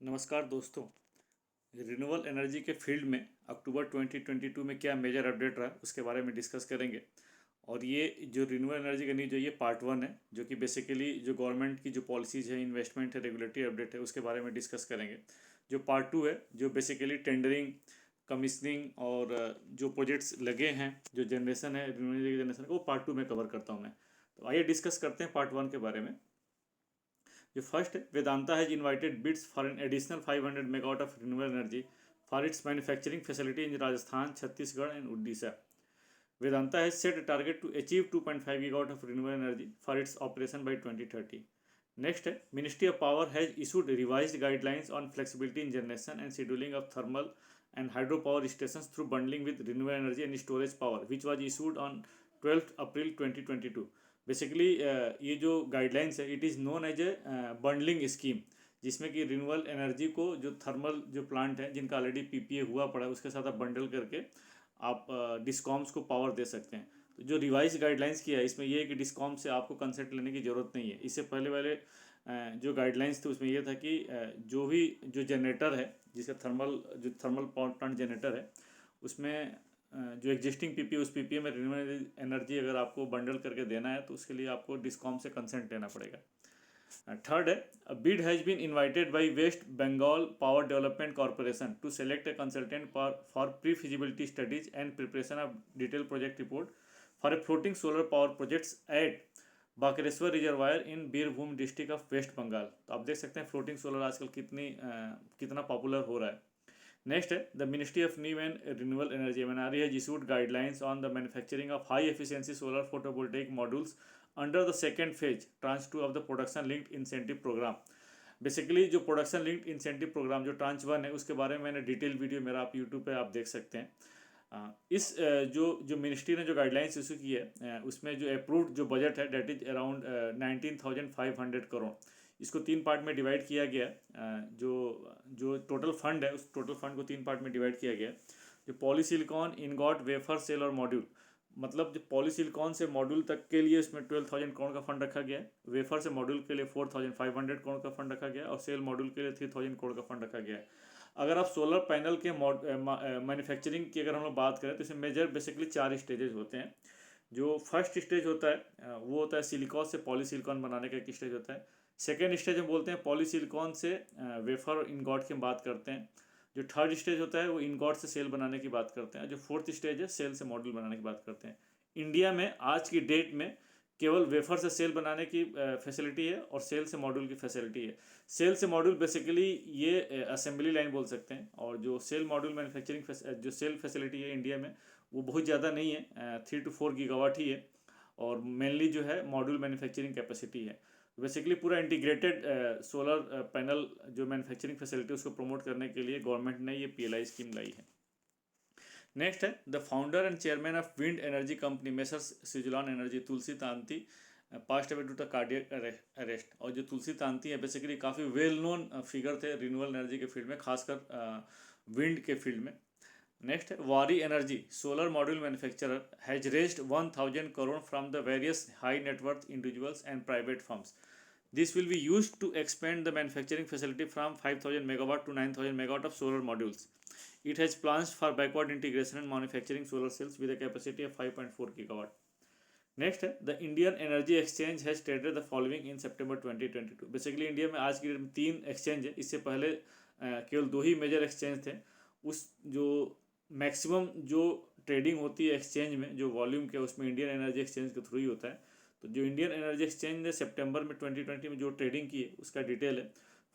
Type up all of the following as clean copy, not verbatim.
नमस्कार दोस्तों। Renewable energy के फील्ड में अक्टूबर 2022 में क्या मेजर अपडेट रहा उसके बारे में डिस्कस करेंगे। और ये जो रिन्यूएबल एनर्जी का न्यूज है ये पार्ट 1 है, जो कि बेसिकली जो गवर्नमेंट की जो पॉलिसीज़ है, इन्वेस्टमेंट है, रेगुलेटरी अपडेट है, उसके बारे में डिस्कस करेंगे। जो पार्ट 2 है, जो बेसिकली टेंडरिंग, कमीशनिंग और जो प्रोजेक्ट्स लगे हैं, जो जनरेशन है रिन्यूएबल एनर्जी की जनरेशन, वो पार्ट 2 में कवर करता हूँ मैं। तो आइए डिस्कस करते हैं पार्ट 1 के बारे में। जो फर्स्ट है, Vedanta has invited bids for an additional 500 megawatt of renewable energy for its manufacturing facility in Rajasthan, Chhattisgarh and Orissa. Vedanta has set a target to achieve 2.5 gigawatt of renewable energy for its operation by 2030. Next, Ministry of Power has issued revised guidelines on flexibility in generation and scheduling of thermal and hydropower stations through bundling with renewable energy and storage power, which was issued on 12th April 2022. Basically ये जो guidelines है, it is known as a bundling scheme, जिसमें कि renewable energy को जो thermal जो plant है जिनका ऑलरेडी पीपीए हुआ पड़ा है उसके साथ आप बंडल करके आप डिस्कॉम्स को पावर दे सकते हैं। तो जो रिवाइज गाइडलाइंस किया है इसमें ये है कि डिस्कॉम से आपको कंसेंट लेने की ज़रूरत नहीं है। इससे पहले वाले जो गाइडलाइंस थे उसमें यह था कि जो भी जो जनरेटर है, जिसका जो थर्मल पावर प्लांट जनरेटर है, उसमें जो एग्जिस्टिंग पीपीए, उस पीपीए में रिन्यूएबल एनर्जी अगर आपको बंडल करके देना है तो उसके लिए आपको डिस्कॉम से कंसेंट लेना पड़ेगा। थर्ड है, bid has been invited by West Bengal power development corporation to select a consultant for pre feasibility studies and preparation of detail project report for a floating solar power projects at Bakreshwar reservoir in Birbhum district of West Bengal. तो आप देख सकते हैं floating solar आजकल कितना popular हो रहा है। नेक्स्ट है, the ministry of new and renewable energy MNRE has issued guidelines on the manufacturing of high efficiency solar photovoltaic modules under the second phase tranche 2 of the production linked incentive program. Basically जो production linked incentive programme जो tranche 1 है उसके बारे में मैंने detail video मेरा आप YouTube पे आप देख सकते हैं। इस जो जो मिनिस्ट्री ने जो गाइडलाइंस इशू की है उसमें जो अप्रूव्ड जो बजट है डेट इज अराउंड 19,500 करोड़। इसको 3 पार्ट में डिवाइड किया गया। जो जो टोटल फंड है उस टोटल फंड को 3 पार्ट में डिवाइड किया गया। जो पॉलीसिलिकॉन, इनगॉट, वेफर, सेल और मॉड्यूल, मतलब जो पॉलीसिलिकॉन से मॉड्यूल तक के लिए इसमें 12,000 करोड़ का फंड रखा गया है। वेफर से मॉड्यूल के लिए 4,500 करोड़ का फंड रखा गया है और सेल मॉड्यूल के लिए 3,000 करोड़ का फंड रखा गया है। अगर आप सोलर पैनल के मैन्युफैक्चरिंग की अगर हम लोग बात करें तो इसमें मेजर बेसिकली 4 स्टेजेस होते हैं। जो फर्स्ट स्टेज होता है वो होता है सिलिकॉन से पॉलीसिलिकॉन बनाने का एक स्टेज होता है। सेकेंड स्टेज हम बोलते हैं पॉलीसिलिकॉन से वेफर और इनगॉट की हम बात करते हैं। जो थर्ड स्टेज होता है वो इनगॉट से सेल बनाने की बात करते हैं। जो फोर्थ स्टेज है सेल से मॉड्यूल बनाने की बात करते हैं। इंडिया में आज की डेट में केवल वेफर से सेल बनाने की फैसिलिटी है और सेल से मॉड्यूल की फैसिलिटी है। सेल से मॉड्यूल बेसिकली ये असेंबली लाइन बोल सकते हैं। और जो सेल मॉड्यूल मैन्युफैक्चरिंग जो सेल फैसिलिटी है इंडिया में वो बहुत ज़्यादा नहीं है, 3 to 4 गीगावाट ही है। और मेनली जो है मॉड्यूल मैन्युफैक्चरिंग कैपेसिटी है। बेसिकली पूरा इंटीग्रेटेड सोलर पैनल जो मैन्युफैक्चरिंग फैसिलिटी उसको प्रमोट करने के लिए गवर्नमेंट ने ये PLI स्कीम लाई है। नेक्स्ट है, the founder and chairman of wind energy company messrs Switzerland energy Tulsi Tanti passed away to the cardiac arrest. और जो तुलसी तांती है बेसिकली काफ़ी वेल नोन फिगर थे रिन्यूएबल एनर्जी के फील्ड में, खासकर विंड के फील्ड में। नेक्स्ट है, Waaree energy solar module manufacturer has raised 1,000 crore from the various high net worth individuals and private firms. This will be used to expand the manufacturing facility from 5,000 megawatt to 9,000 megawatt of solar modules. It has plans for backward integration and manufacturing solar cells with a capacity of 5.4 gigawatt. Next है, the Indian energy exchange has traded the following in September 2022। Basically India में आज की date में 3 exchange है। इससे पहले केवल 2 ही major exchange थे। उस जो मैक्सिमम जो ट्रेडिंग होती है एक्सचेंज में, जो वॉल्यूम के उसमें इंडियन एनर्जी एक्सचेंज के थ्रू ही होता है। तो जो इंडियन एनर्जी एक्सचेंज ने सितंबर में 2020 में जो ट्रेडिंग की है उसका डिटेल है।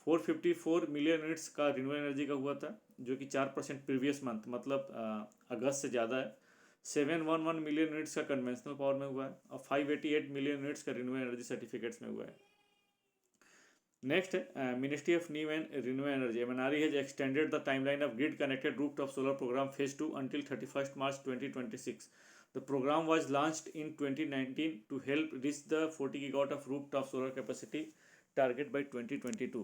454 मिलियन यूनिट्स का रिन्यूएबल एनर्जी का हुआ था, जो कि 4% प्रीवियस मंथ मतलब अगस्त से ज़्यादा है। 711 मिलियन यूनिट्स का कन्वेंशनल पावर में हुआ है और 588 मिलियन यूनिट्स का रिन्यूएबल एनर्जी सर्टिफिकेट्स में हुआ है। नेक्स्ट है, ministry of new and renewable energy MNRE has extended the timeline of grid connected rooftop solar programme phase 2 until 31st March 2026. The program was launched in 2019 to help reach the 40 gigawatt of rooftop solar capacity target by 2022.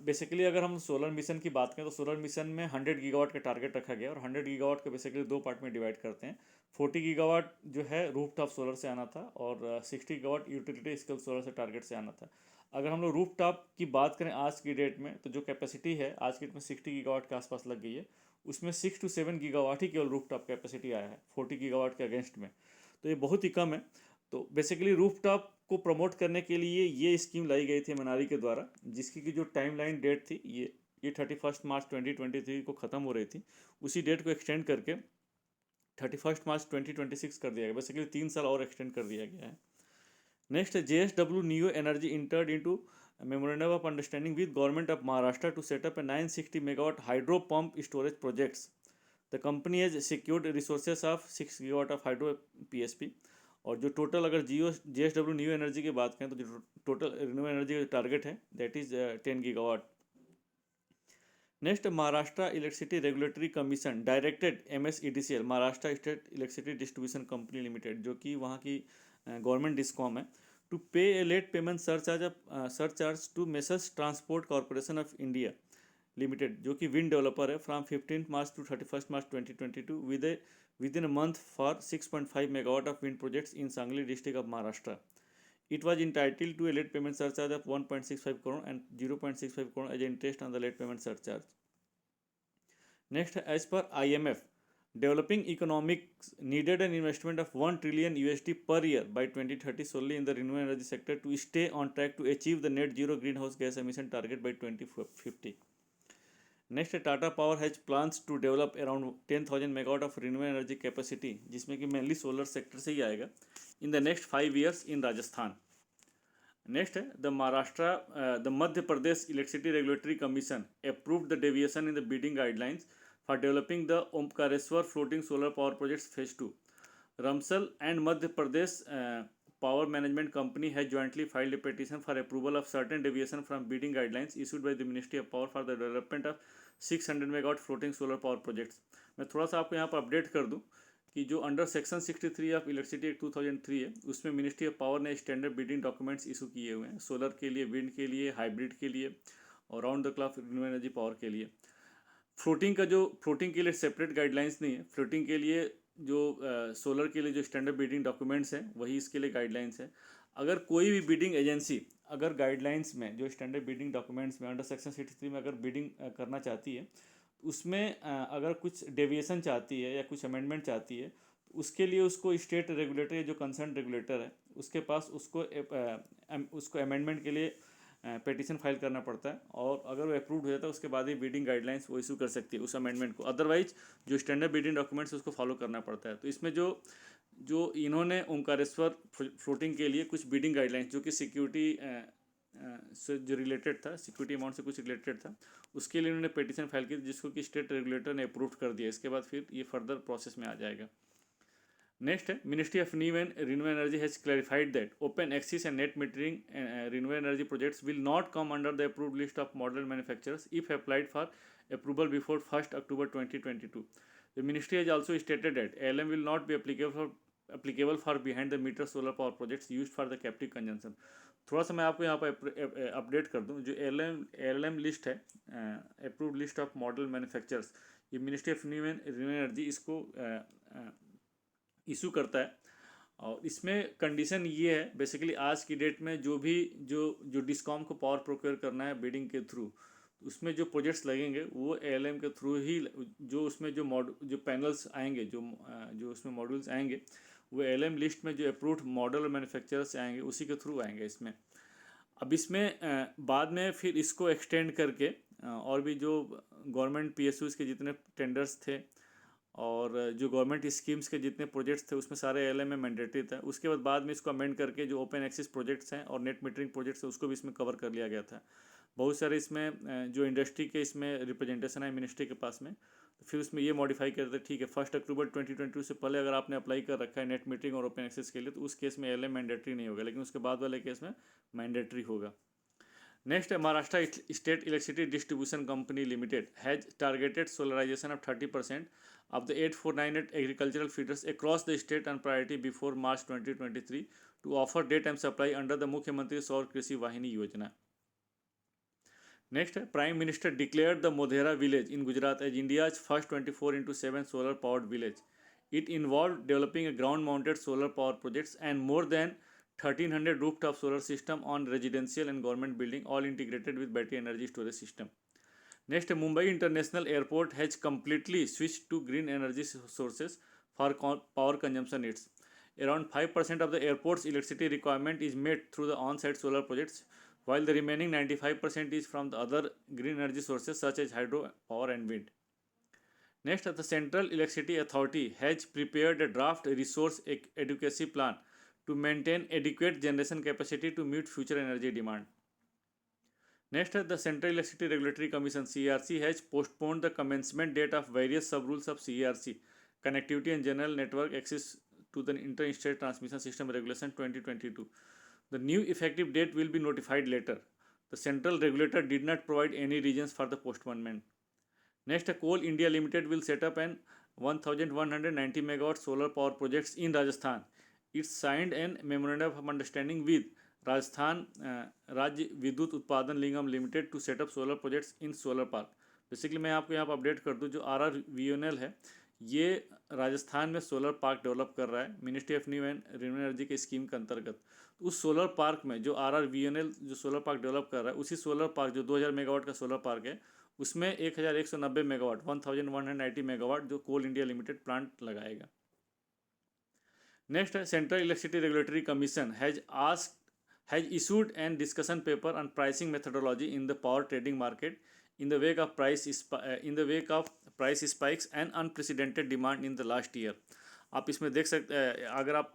Basically अगर हम solar mission की बात करें तो solar mission में 100 gigawatt का target रखा गया और 100 गीगावाट को बेसिकली 2 पार्ट में डिवाइड करते हैं। 40 गीगावाट जो है रूफटॉप सोलर से आना था और 60 गीगावाट यूटिलिटी स्केल सोलर से टारगेट से आना था। अगर हम लोग रूफ टॉप की बात करें आज की डेट में, तो जो कैपेसिटी है आज की डेट में 60 गीगावाट के आसपास लग गई है। उसमें 6 to 7 गीगावाट ही केवल रूफ टॉप कैपेसिटी आया है 40 गीगावाट के अगेंस्ट में, तो ये बहुत ही कम है। तो बेसिकली रूफ टॉप को प्रमोट करने के लिए ये स्कीम लाई गई थी मनाली के द्वारा, जिसकी की जो टाइमलाइन डेट थी ये 31 मार्च 2023 को ख़त्म हो रही थी। उसी डेट को एक्सटेंड करके 31 मार्च 2026 कर दिया गया, बेसिकली 3 साल और एक्सटेंड कर दिया गया है। Next, JSW Neo Energy entered into a memorandum of understanding with Government of Maharashtra to set up a 960 megawatt hydro pump storage projects. The company has secured resources of 6 gigawatt of hydro PSP। और जो total अगर JSW new energy की बात करें, तो जो total renewable energy का target है that is 10 gigawatt. Next, Maharashtra electricity regulatory commission directed MSEDCL Maharashtra state electricity distribution company limited, जो कि वहाँ की गवर्नमेंट डिस्कॉम है, to pay a late payment surcharge to messrs transport corporation of India limited, जो कि wind developer है, from 15 March to 31 March 2022 within a month for 6.5 megawatt of wind projects in Sangli district of Maharashtra. It was entitled to a late payment surcharge of 1.65 crore and 0.65 crore as interest on the late payment surcharge. Next, as per IMF, developing economics needed an investment of $1 trillion per year by 2030 solely in the renewable energy sector to stay on track to achieve the net zero greenhouse gas emission target by 2050. Next, Tata Power has plans to develop around 10,000 megawatt of renewable energy capacity, जिसमें कि mainly solar sector से ही आएगा, in the next 5 years in Rajasthan. Next है the Madhya Pradesh Electricity Regulatory Commission approved the deviation in the bidding guidelines for developing the Omkareshwar floating solar power projects phase 2. Ramsal and Madhya Pradesh Power Management Company has jointly filed a petition for approval of certain deviation from bidding guidelines issued by the Ministry of Power for the development of 600 megawatt floating solar power projects. मैं थोड़ा सा आपको यहाँ पर update कर दूँ कि जो under section 63 of electricity act 2003 है, उसमें मिनिस्ट्री ऑफ पावर ने स्टैंडर्ड बिडिंग डॉक्यूमेंट्स इशू किए हुए हैं सोलर के लिए, विंड के लिए, हाइब्रिड के लिए और round the clock renewable energy power के लिए। फ्लोटिंग के लिए सेपरेट गाइडलाइंस नहीं है, फ्लोटिंग के लिए जो सोलर के लिए जो स्टैंडर्ड बिडिंग डॉक्यूमेंट्स हैं वही इसके लिए गाइडलाइंस है। अगर कोई भी बिडिंग एजेंसी अगर गाइडलाइंस में जो स्टैंडर्ड बिडिंग डॉक्यूमेंट्स में अंडर सेक्शन 63 में अगर बिडिंग करना चाहती है, उसमें अगर कुछ डेविएशन चाहती है या कुछ अमेंडमेंट चाहती है, तो उसके लिए उसको स्टेट रेगुलेटर या जो कंसर्न रेगुलेटर है उसके पास उसको अमेंडमेंट के लिए पेटिशन फाइल करना पड़ता है, और अगर वो अप्रूव्ड हो जाता है उसके बाद ही बिडिंग गाइडलाइंस वो इशू कर सकती है उस अमेंडमेंट को। अदरवाइज जो स्टैंडर्ड बिडिंग डॉक्यूमेंट्स उसको फॉलो करना पड़ता है। तो इसमें जो इन्होंने ओंकारेश्वर फ्लोटिंग के लिए कुछ बिडिंग गाइडलाइंस जो कि सिक्योरिटी से जो रिलेटेड था, सिक्योरिटी अमाउंट से कुछ रिलेटेड था, उसके लिए उन्होंने पेटिशन फाइल की जिसको कि स्टेट रेगुलेटर ने अप्रूव कर दिया। इसके बाद फिर ये फर्दर प्रोसेस में आ जाएगा। नेक्स्ट है ministry of new and renewable energy has clarified that open access and net metering renewable energy projects will not come under the approved list of model manufacturers if applied for approval before 1 October 2022. The ministry has also stated that ALM will not be applicable for behind the meter solar power projects used for the captive consumption. थोड़ा सा मैं आपको यहाँ पर update कर दूँ, जो ALM list है approved list of model manufacturers, ये ministry of new and renewable energy इसको इशू करता है। और इसमें कंडीशन ये है बेसिकली आज की डेट में जो डिस्कॉम को पावर प्रोक्योर करना है बिडिंग के थ्रू, उसमें जो प्रोजेक्ट्स लगेंगे वो ALM के थ्रू ही, जो उसमें जो पैनल्स आएंगे, जो उसमें मॉड्यूल्स आएंगे वो ALM लिस्ट में जो अप्रूव्ड मॉडल और मैन्युफैक्चरर्स आएंगे उसी के थ्रू आएंगे इसमें। अब इसमें बाद में फिर इसको एक्सटेंड करके और भी जो गवर्नमेंट PSUs के जितने टेंडर्स थे और जो गवर्नमेंट स्कीम्स के जितने प्रोजेक्ट्स थे उसमें सारे ALM में मैंडेटरी था। उसके बाद में इसको अमेंड करके जो ओपन एक्सेस प्रोजेक्ट्स हैं और नेट मीटरिंग प्रोजेक्ट्स हैं उसको भी इसमें कवर कर लिया गया था। बहुत सारे इसमें जो इंडस्ट्री के इसमें रिप्रेजेंटेशन है मिनिस्ट्री के पास में, तो फिर उसमें ये मॉडिफाई करते ठीक है 1 October 2022 से पहले अगर आपने अप्लाई कर रखा है नेट मीटरिंग और ओपन एक्सेस के लिए तो उस केस में ALM मैंडेटरी नहीं होगा, लेकिन उसके बाद वाले केस में मैंडेटरी होगा। नेक्स्ट है Maharashtra state electricity distribution company limited has targeted solarisation of 30% of the 8498 agricultural feeders across the state on priority before March 2023 to offer daytime supply under the Mukhyamantri Saur Krishi Vahini Yojana. Next, Prime Minister declared the Modhera village in Gujarat as India's first 24/7 solar powered village. It involved developing a ground mounted solar power projects and more than 1300 rooftop solar system on residential and government building, all integrated with battery energy storage system. Next, Mumbai International Airport has completely switched to green energy sources for power consumption needs. Around 5% of the airport's electricity requirement is met through the on-site solar projects, while the remaining 95% is from the other green energy sources such as hydro power and wind. Next, the Central Electricity Authority has prepared a draft resource adequacy plan to maintain adequate generation capacity to meet future energy demand. Next, the Central Electricity Regulatory Commission (CERC) has postponed the commencement date of various sub-rules of CERC, Connectivity and General Network Access to the Inter-State Transmission System Regulation 2022. The new effective date will be notified later. The central regulator did not provide any reasons for the postponement. Next, Coal India Limited will set up an 1190 megawatt solar power projects in Rajasthan. It signed an memorandum of understanding with Rajasthan Rajya Vidyut Utpadan Nigam limited to setup solar projects in solar park. Basically मैं आपको यहाँ पर update कर दूँ, जो RRVNL है ये राजस्थान में सोलर पार्क डेवलप कर रहा है ministry of new and renewable energy के स्कीम के अंतर्गत. उस सोलर पार्क में जो RRVNL जो सोलर पार्क डेवलप कर रहा है, उसी सोलर पार्क जो 2000 मेगावाट का सोलर पार्क है, उसमें 1190 मेगावाट 1190 मेगावाट जो कोल इंडिया लिमिटेड प्लांट लगाएगा. Next, central electricity regulatory commission has issued an discussion paper on pricing methodology in the power trading market in the wake of price spikes and unprecedented demand in the last year. आप इसमें देख सकते हैं, अगर आप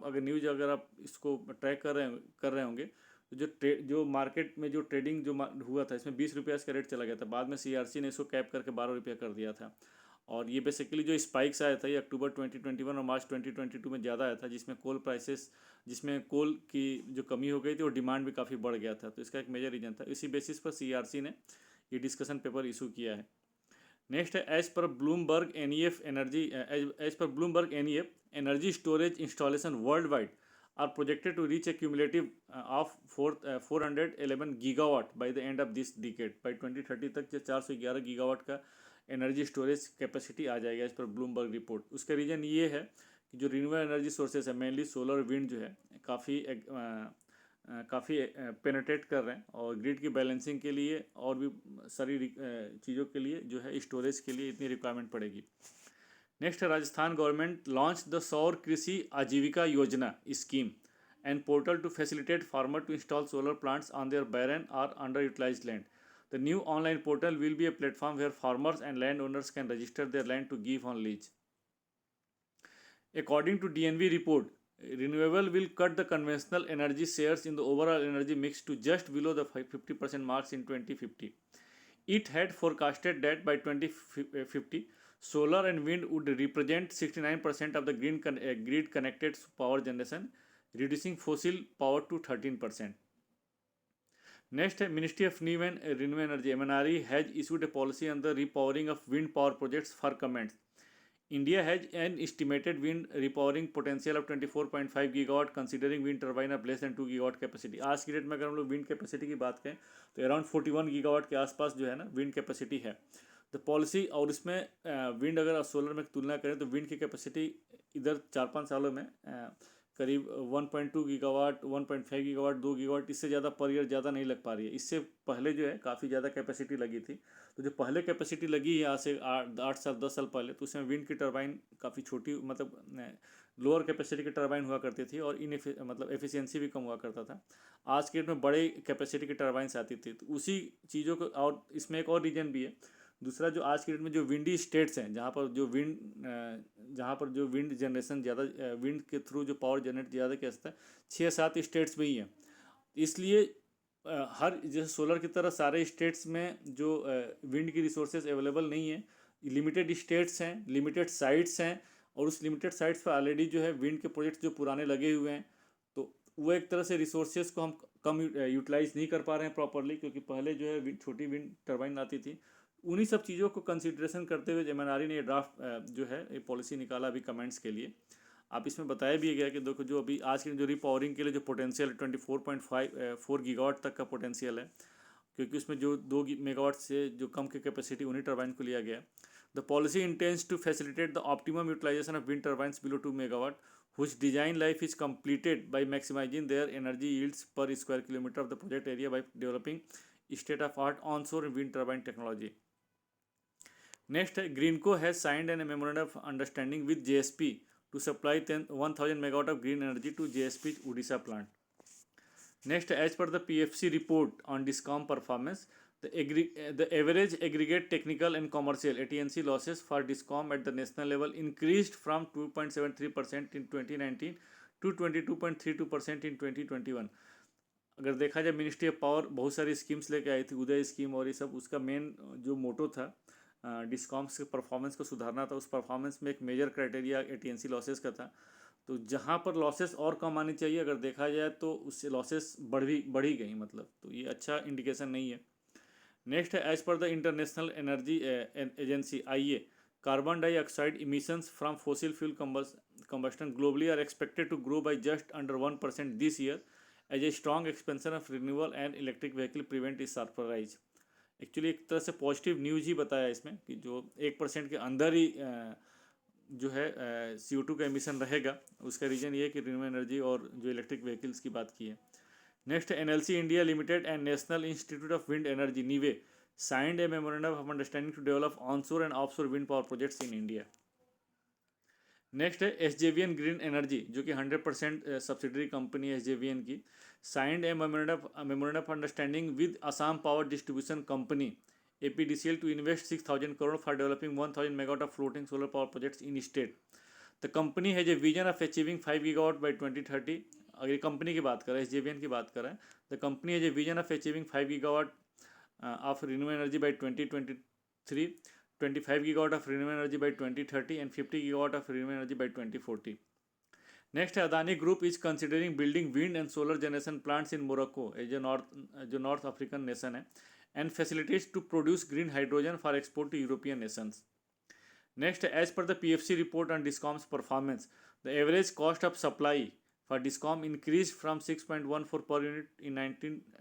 इसको track कर रहे होंगे तो जो मार्केट में जो ट्रेडिंग जो हुआ था, इसमें 20 रुपये का रेट चला गया था. बाद में CERC ने इसको कैप करके 12 रुपये कर दिया था. और ये बेसिकली जो स्पाइक्स आया था ये अक्टूबर 2021 और मार्च 2022 में ज़्यादा आया था, जिसमें कोल की जो कमी हो गई थी और डिमांड भी काफ़ी बढ़ गया था. तो इसका एक मेजर रीजन था. इसी बेसिस पर CERC ने ये डिस्कशन पेपर इशू किया है. नेक्स्ट है, एज पर Bloomberg NEF energy storage installation world wide are projected to reach a cumulative of 411 gigawatt by the end of this decade. By 2030 तक जो 411 गीगावाट का एनर्जी स्टोरेज कैपेसिटी आ जाएगा इस पर ब्लूमबर्ग रिपोर्ट. उसका रीज़न ये है कि जो रिन्यूएबल एनर्जी सोर्सेज है, मेनली सोलर और विंड जो है, काफ़ी पेनेट्रेट कर रहे हैं और ग्रिड की बैलेंसिंग के लिए और भी सारी चीज़ों के लिए जो है स्टोरेज के लिए इतनी रिक्वायरमेंट पड़ेगी. Next, Rajasthan government launch the Saur Krishi Aajeevika Yojana scheme and portal to facilitate farmer to install solar plants on their barren और under utilised land. The new online portal will be a platform where farmers and landowners can register their land to give on lease. According to DNV report, renewable will cut the conventional energy shares in the overall energy mix to just below the 50% marks in 2050. It had forecasted that by 2050, solar and wind would represent 69% of the grid connected power generation, reducing fossil power to 13%. Next, Ministry of New and Renewable Energy (MNRE) has issued a policy on the repowering of wind power projects for comments. India has an estimated wind repowering potential of 24.5 gigawatt, considering wind turbine of less than 2 gigawatt capacity. आज की date में अगर हम लोग wind capacity की बात करें तो अराउंड 41 गीगावाट के आसपास जो है ना विंड कैपेसिटी है. तो पॉलिसी और इसमें विंड अगर सोलर में तुलना करें तो विंड की कैपेसिटी इधर 4-5 सालों में करीब 1.2 गीगावाट, 1.5 गीगावाट, 2 गीगावाट, इससे ज़्यादा पर ईयर ज़्यादा नहीं लग पा रही है. इससे पहले जो है काफ़ी ज़्यादा कैपेसिटी लगी थी. तो जो पहले कैपेसिटी लगी है आज से 8 साल 10 साल पहले, तो उसमें विंड की टरबाइन काफ़ी छोटी, मतलब लोअर कैपेसिटी की टरबाइन हुआ करती थी और एफिशिएंसी भी कम हुआ करता था. आज के डेट में बड़े कैपेसिटी की टरबाइंस आती थी. तो उसी चीज़ों को, और इसमें एक और रीजन भी है. दूसरा, जो आज की डेट में जो विंडी स्टेट्स हैं, जहाँ पर जो विंड जनरेशन ज़्यादा, विंड के थ्रू जो पावर जनरेट ज़्यादा किया जाता है, 6-7 स्टेट्स में ही है. इसलिए हर जैसे सोलर की तरह सारे स्टेट्स में जो विंड की रिसोर्सेज अवेलेबल नहीं है. लिमिटेड स्टेट्स हैं, लिमिटेड साइट्स हैं, और उस लिमिटेड साइट्स पर ऑलरेडी जो है विंड के प्रोजेक्ट्स जो पुराने लगे हुए हैं, तो वो एक तरह से रिसोर्सेज को हम कम यूटिलाइज नहीं कर पा रहे हैं प्रॉपरली, क्योंकि पहले जो है छोटी विंड टर्बाइन आती थी. उन्हीं सब चीज़ों को कंसिडरेशन करते हुए MNRE ने ये ड्राफ्ट जो है ये पॉलिसी निकाला अभी कमेंट्स के लिए. आप इसमें बताया भी गया कि देखो, जो अभी आज की जो रिपावरिंग के लिए जो पोटेंशियल 24.4 गीगावाट तक का पोटेंशियल है, क्योंकि उसमें जो 2 मेगावाट से जो कम की कैपेसिटी उन्हीं टर्बाइन को लिया गया. The policy intends to facilitate the optimum utilisation of wind turbines below 2 megawatt whose design life is completed by maximizing their energy yields per square kilometer of the project area by developing state of art onshore wind turbine technology. Next, Greenco has signed a memorandum of understanding with JSP to supply 1000 megawatt of green energy to JSP's Odisha plant. Next, as per the PFC report on DISCOM performance, the average aggregate technical and commercial AT&C losses for DISCOM at the national level increased from 2.73% in 2019 to 22.32% in 2021. अगर देखा जाए, ministry of power बहुत सारी schemes लेके आई थी, उदय scheme और ये सब. उसका मेन जो मोटो था डिस्कॉम्स के परफॉर्मेंस को सुधारना था. उस परफॉर्मेंस में एक मेजर क्राइटेरिया AT&C लॉसेस का था. तो जहाँ पर लॉसेस और कम आनी चाहिए अगर देखा जाए तो उससे लॉसेस बढ़ी गई, मतलब. तो ये अच्छा इंडिकेशन नहीं है. नेक्स्ट है, एज पर the international energy agency IA, carbon dioxide emissions from fossil fuel combustion globally are expected to grow by just under 1% this year as a strong expansion of renewable and electric vehicle prevent is surprise. Actually एक तरह से positive news ही बताया इसमें कि जो 1% के अंदर ही जो है CO2 का एमिशन रहेगा. उसका रीज़न ये है कि रिन्यूएबल एनर्जी और जो इलेक्ट्रिक व्हीकल्स की बात की है. Next, NLC India limited and national institute of wind energy NIWE signed a memorandum of understanding to develop onshore and offshore wind power projects in India. Next है SJVN green energy, जो कि 100% subsidiary company है SJVN की, signed a memorandum of understanding with Assam power distribution company APDCL to invest 6,000 crore for developing 1,000 megawatt of floating solar power projects in state. The company has a vision of achieving 5 gigawatt by 2030. अगर company की बात करें, SJVN की बात करें, the company has a vision of achieving 5 gigawatt of renewable energy by 2023, 25 gigawatt of renewable energy by 2030 and 50 gigawatt of renewable energy by 2040. Next, Adani Group is considering building wind and solar generation plants in Morocco, जो north African nation है, and facilities to produce green hydrogen for export to European nations. Next, as per the PFC report on DISCOM's performance, the average cost of supply for DISCOM increased from 6.14 per unit in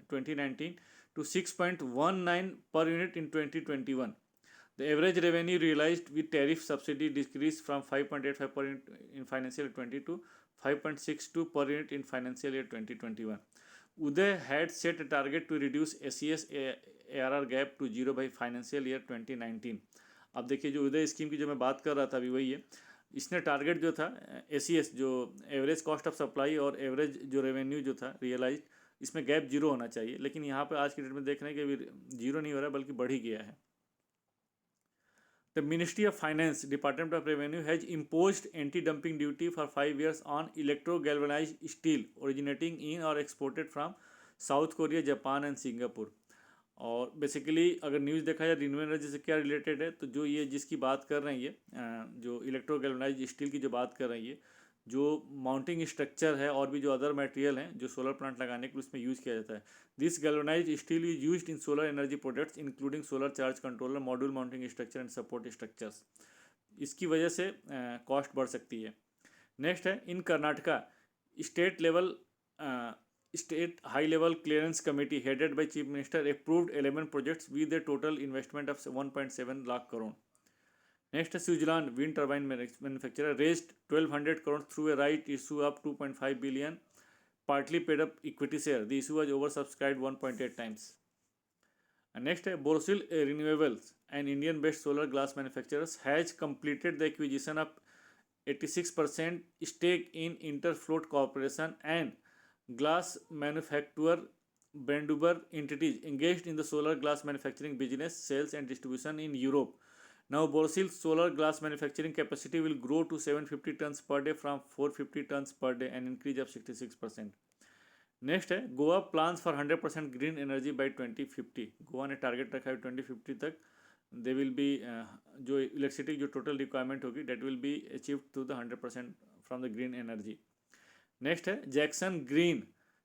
2019 to 6.19 per unit in 2021. The average revenue realized with tariff subsidy decreased from 5.85 per unit in financial year 20 to 5.62 per unit in financial year 2021. Uday had set a target to reduce SES ARR gap to 0 by financial year 2019. अब देखिए, जो उदय scheme की जो मैं बात कर रहा था अभी वही है. इसने टारगेट जो था SES, जो एवरेज कॉस्ट ऑफ सप्लाई और एवरेज जो रेवेन्यू जो था रियलाइज, इसमें गैप जीरो होना चाहिए. लेकिन यहाँ पे आज की डेट में देख रहे हैं कि अभी जीरो नहीं हो रहा बल्कि बढ़ ही गया है. The Ministry of Finance, Department of Revenue has imposed anti-dumping duty for 5 years on electro-galvanized steel originating in or exported from South Korea, Japan and Singapore. और बेसिकली अगर न्यूज़ देखा जाए रिन्यूएबल एनर्जी से क्या रिलेटेड है, तो जो ये जिसकी बात कर रहे हैं ये जो इलेक्ट्रो गैल्वेनाइज्ड स्टील की जो बात कर रही है, जो माउंटिंग स्ट्रक्चर है और भी जो अदर मटेरियल हैं जो सोलर प्लांट लगाने के लिए उसमें यूज़ किया जाता है. This galvanised steel is used in solar energy products including solar charge controller, module mounting structure and support structures. इसकी वजह से कॉस्ट बढ़ सकती है. नेक्स्ट है, in Karnataka State High Level Clearance Committee headed by Chief Minister approved 11 projects with a total investment of 1.7 lakh crore. Next, Switzerland wind turbine manufacturer raised 1,200 crore through a right issue of 2.5 billion, partly paid up equity share. The issue was oversubscribed 1.8 times. And next, Borosil Renewables, an Indian-based solar glass manufacturer, has completed the acquisition of 86% stake in Interfloat Corporation and glass manufacturer Brandenburg entities engaged in the solar glass manufacturing business, sales and distribution in Europe. Now, Borosil's solar glass manufacturing capacity will grow to 750 tons per day from 450 tons per day, an increase of 66%. Next है, Goa plans for 100% green energy by 2050. Goa ने target रखा है 2050 तक they will be जो electricity जो total requirement होगी that will be achieve to the 100% from the green energy. Next है, Jackson green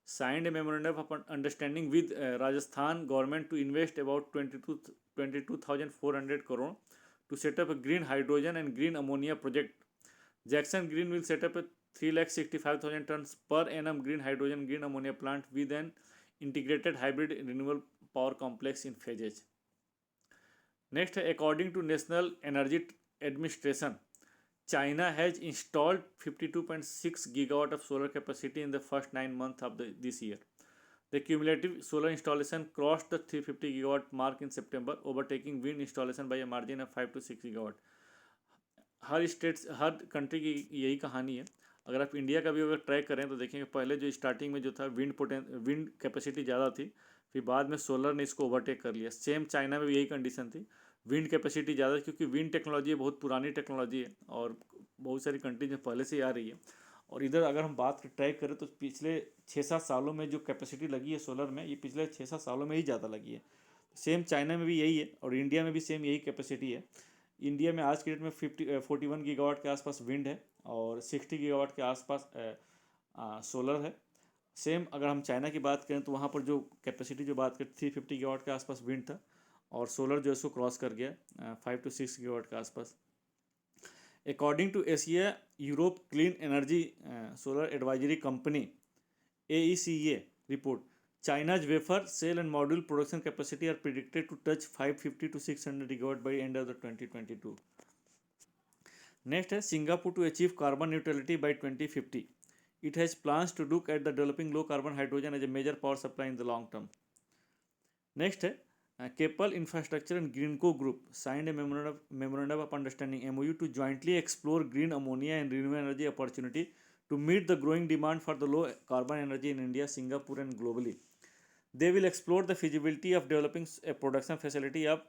signed a memorandum of understanding with Rajasthan government to invest about 22,400 crore to set up a green hydrogen and green ammonia project. Jackson Green will set up a 365,000 tons per annum green hydrogen green ammonia plant with an integrated hybrid renewable power complex in phases. Next, according to National Energy Administration, China has installed 52.6 gigawatt of solar capacity in the first 9 months of this year. The cumulative solar installation crossed the 350 gigawatt mark in September, overtaking wind installation by a margin of 5 to 6 gigawatt. Her states her country की यही कहानी है. अगर आप India का भी अगर track करें तो देखेंगे पहले जो स्टार्टिंग में जो था विंड कैपेसिटी ज़्यादा थी, फिर बाद में सोलर ने इसको ओवरटेक कर लिया. सेम चाइना में भी यही कंडीशन थी, विंड कैपेसिटी ज़्यादा, क्योंकि विंड टेक्नोलॉजी बहुत पुरानी टेक्नोलॉजी है और बहुत सारी कंट्रीज में पहले से ही आ रही है. और इधर अगर हम बात ट्रैक करें तो पिछले 6-7 सालों में जो कैपेसिटी लगी है सोलर में, ये पिछले 6-7 सालों में ही ज़्यादा लगी है. सेम चाइना में भी यही है और इंडिया में भी सेम यही कैपेसिटी है. इंडिया में आज के डेट में 41 गीगावाट के आसपास विंड है और 60 गीगावाट के आसपास सोलर है. सेम अगर हम चाइना की बात करें तो वहाँ पर जो कैपेसिटी जो बात करें 350 गीगावाट के आसपास विंड था और सोलर जो है इसको क्रॉस कर गया 5 to 6 गीगावाट के आसपास. According to Asia Europe clean energy solar advisory company AECA report, China's wafer, cell and module production capacity are predicted to touch 550 to 600 gigawatt by end of the 2022. Next है Singapore to achieve carbon neutrality by 2050. It has plans to look at the developing low carbon hydrogen as a major power supply in the long term. Next है Keppel Infrastructure and Greenco Group signed a memorandum of understanding MOU to jointly explore green ammonia and renewable energy opportunity to meet the growing demand for the low carbon energy in India, Singapore and globally. They will explore the feasibility of developing a production facility of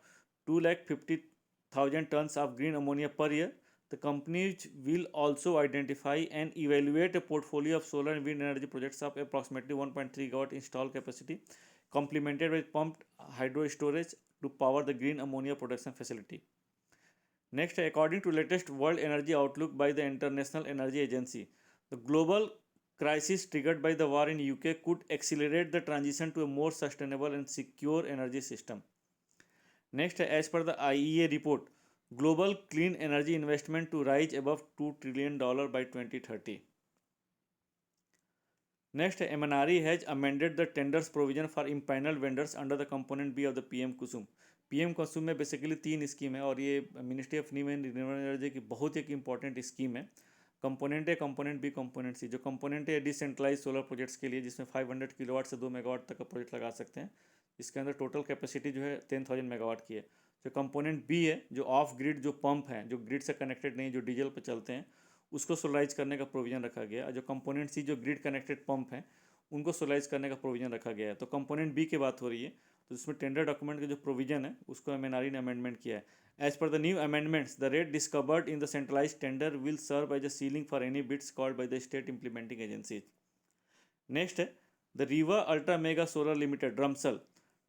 250,000 tons of green ammonia per year. The companies will also identify and evaluate a portfolio of solar and wind energy projects of approximately 1.3 gigawatt installed capacity, complemented with pumped hydro storage to power the green ammonia production facility. Next, according to latest World Energy Outlook by the International Energy Agency, the global crisis triggered by the war in UK could accelerate the transition to a more sustainable and secure energy system. Next, as per the IEA report, global clean energy investment to rise above $2 trillion by 2030. Next, MNRE has amended the tenders provision for impaneled vendors under the component B of the PM Kusum. PM Kusum में basically 3 scheme है और ये ministry of new and renewable energy की बहुत एक important scheme है. Component A, component B, component C. जो component है डिसेंट्रलाइज सोलर प्रोजेक्ट्स के लिए, जिसमें 500 किलोवाट से 2 मेगावाट तक का प्रोजेक्ट लगा सकते हैं. इसके अंदर टोटल कैपेसिटी जो है 10,000 मेगावाट की है. जो कंपोनेंट बी है, जो ऑफ ग्रिड जो पंप हैं, जो ग्रिड से कनेक्टेड नहीं, जो डीजल पर चलते हैं, उसको सोलराइज करने का प्रोविजन रखा गया है. जो कंपोनेंट सी जो ग्रिड कनेक्टेड पंप हैं उनको सोलराइज करने का प्रोविजन रखा गया है. तो कंपोनेंट बी की बात हो रही है, तो इसमें टेंडर डॉक्यूमेंट का जो प्रोविजन है उसको MNRE ने अमेंडमेंट किया है. As per the new amendments, the rate discovered in the centralized tender will serve as a ceiling for any bids called by the state implementing agencies. Next, the Riva Ultra Mega Solar Limited (RUMSL)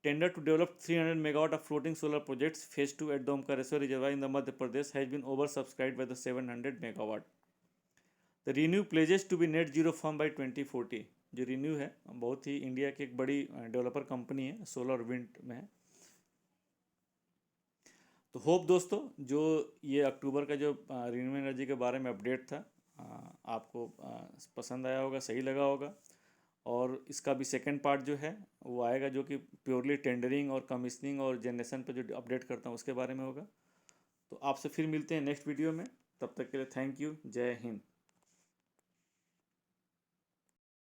tender to develop 300 megawatt of floating solar projects phase 2 at the Omkareswar Reservoir in the Madhya Pradesh has been oversubscribed by the 700 megawatt. The ReNew pledges to be net zero firm by 2040. जो ReNew है बहुत ही India की एक बड़ी developer company है solar wind में. तो hope दोस्तों जो ये अक्टूबर का जो रिन्यूएबल एनर्जी के बारे में अपडेट था आपको पसंद आया होगा, सही लगा होगा. और इसका भी सेकंड पार्ट जो है वो आएगा, जो कि प्योरली टेंडरिंग और कमीशनिंग और जनरेशन पे जो अपडेट करता हूँ उसके बारे में होगा. तो आपसे फिर मिलते हैं नेक्स्ट वीडियो में. तब तक के लिए थैंक यू. जय हिंद.